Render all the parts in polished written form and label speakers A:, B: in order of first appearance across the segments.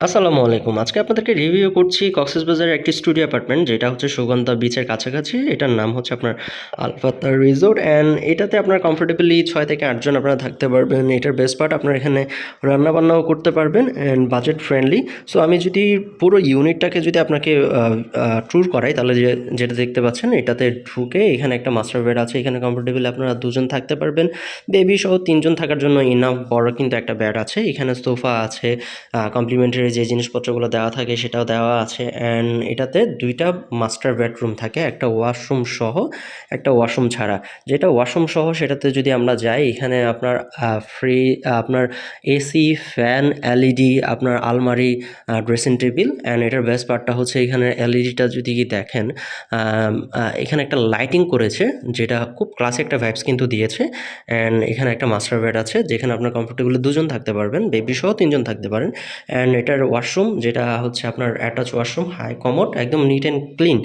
A: আসসালামু আলাইকুম। আজকে আপনাদেরকে রিভিউ করছি কক্সবাজারের একটি স্টুডিও অ্যাপার্টমেন্ট যেটা হচ্ছে সুগন্ধা বিচের কাছাকাছি। এটার নাম হচ্ছে আপনার আলফাতা রিসোর্ট অ্যান্ড এটাতে আপনার কমফোর্টেবলি ৬ থেকে ৮ জন আপনারা থাকতে পারবেন। এটার বেস্ট পার্ট আপনারা এখানে রান্নাবান্নাও করতে পারবেন অ্যান্ড বাজেট ফ্রেন্ডলি। সো আমি যদি পুরো ইউনিটটাকে যদি আপনাকে ট্যুর করাই তাহলে যেটা দেখতে পাচ্ছেন এটাতে ঢুকে এখানে একটা মাস্টার বেড আছে। এখানে কমফোর্টেবলি আপনারা ২ জন থাকতে পারবেন। বেবি সহ ৩ জন থাকার জন্য ইনাফ বড় কিন্তু একটা বেড আছে। এখানে সোফা আছে, কমপ্লিমেন্টারি যে জিনিসপত্রগুলো দেওয়া থাকে সেটাও দেওয়া আছে অ্যান্ড এটাতে ২টা মাস্টার বেডরুম থাকে, একটা ওয়াশরুম সহ, একটা ওয়াশরুম ছাড়া। যেটা ওয়াশরুম সহ সেটাতে যদি আমরা যাই এখানে আপনার ফ্রি আপনার এসি, ফ্যান, এলইডি, আপনার আলমারি, ড্রেসিং টেবিল অ্যান্ড এটার বেস্ট পার্টটা হচ্ছে এখানে এলইডিটা যদি দেখেন এখানে একটা লাইটিং করেছে যেটা খুব ক্লাসি একটা ভাইবস কিন্তু দিয়েছে অ্যান্ড এখানে একটা মাস্টার বেড আছে যেখানে আপনার কমফোর্টেবলি ২ জন থাকতে পারবেন, বেবি সহ ৩ জন থাকতে পারেন অ্যান্ড এটার ওয়াশরুম যেটা হচ্ছে আপনার অ্যাটাচ ওয়াশরুম, হাই কমোড, একদম নিট অ্যান্ড ক্লিন।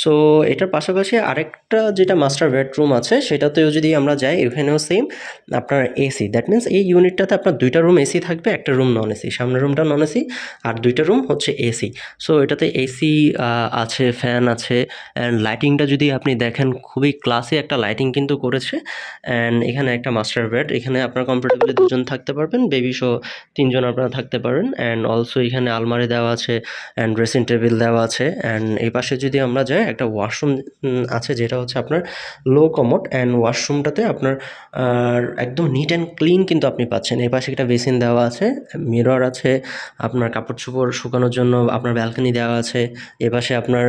A: সো এটার পাশাপাশি আরেকটা যেটা মাস্টার বেডরুম আছে সেটাতেও যদি আমরা যাই এখানেও সেম আপনার এসি, দ্যাট মিনস এই ইউনিটটাতে আপনার ২টা রুম এসি থাকবে, একটা রুম নন এসি, সামনের রুমটা নন এসি আর ২টা রুম হচ্ছে এসি। সো এটাতে এসি আছে, ফ্যান আছে অ্যান্ড লাইটিংটা যদি আপনি দেখেন খুবই ক্লাসি একটা লাইটিং কিন্তু করেছে অ্যান্ড এখানে একটা মাস্টার বেড, এখানে আপনার কমফোর্টেবলি ২ জন থাকতে পারবেন, বেবি সহ ৩ জন আপনারা থাকতে পারেন অ্যান্ড অলসো এখানে আলমারি দেওয়া আছে অ্যান্ড ড্রেসিং টেবিল দেওয়া আছে অ্যান্ড এই পাশে যদি আমরা যাই একটা ওয়াশরুম আছে যেটা হচ্ছে আপনার লো কমোড অ্যান্ড ওয়াশরুমটাতে আপনার একদম নিট অ্যান্ড ক্লিন কিন্তু আপনি পাচ্ছেন। এই পাশে একটা বেসিন দেওয়া আছে, মিরর আছে, আপনার কাপড় চোপড় শুকানোর জন্য আপনার ব্যালকনি দেওয়া আছে। এপাশে আপনার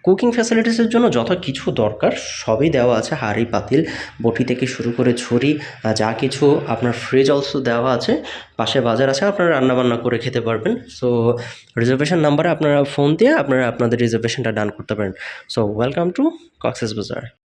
A: কুকিং ফ্যাসিলিটিসের জন্য যত কিছু দরকার সবই দেওয়া আছে, হাঁড়ি পাতিল বটি থেকে শুরু করে ঝুড়ি যা কিছু, আপনার ফ্রিজ অলসো দেওয়া আছে, পাশে বাজার আছে, আপনারা রান্নাবান্না করে খেতে পারবেন। সো রিজার্ভেশন নাম্বারে আপনারা ফোন দিয়ে আপনারা আপনাদের রিজার্ভেশনটা ডান করতে পারেন। So welcome to Cox's Bazar.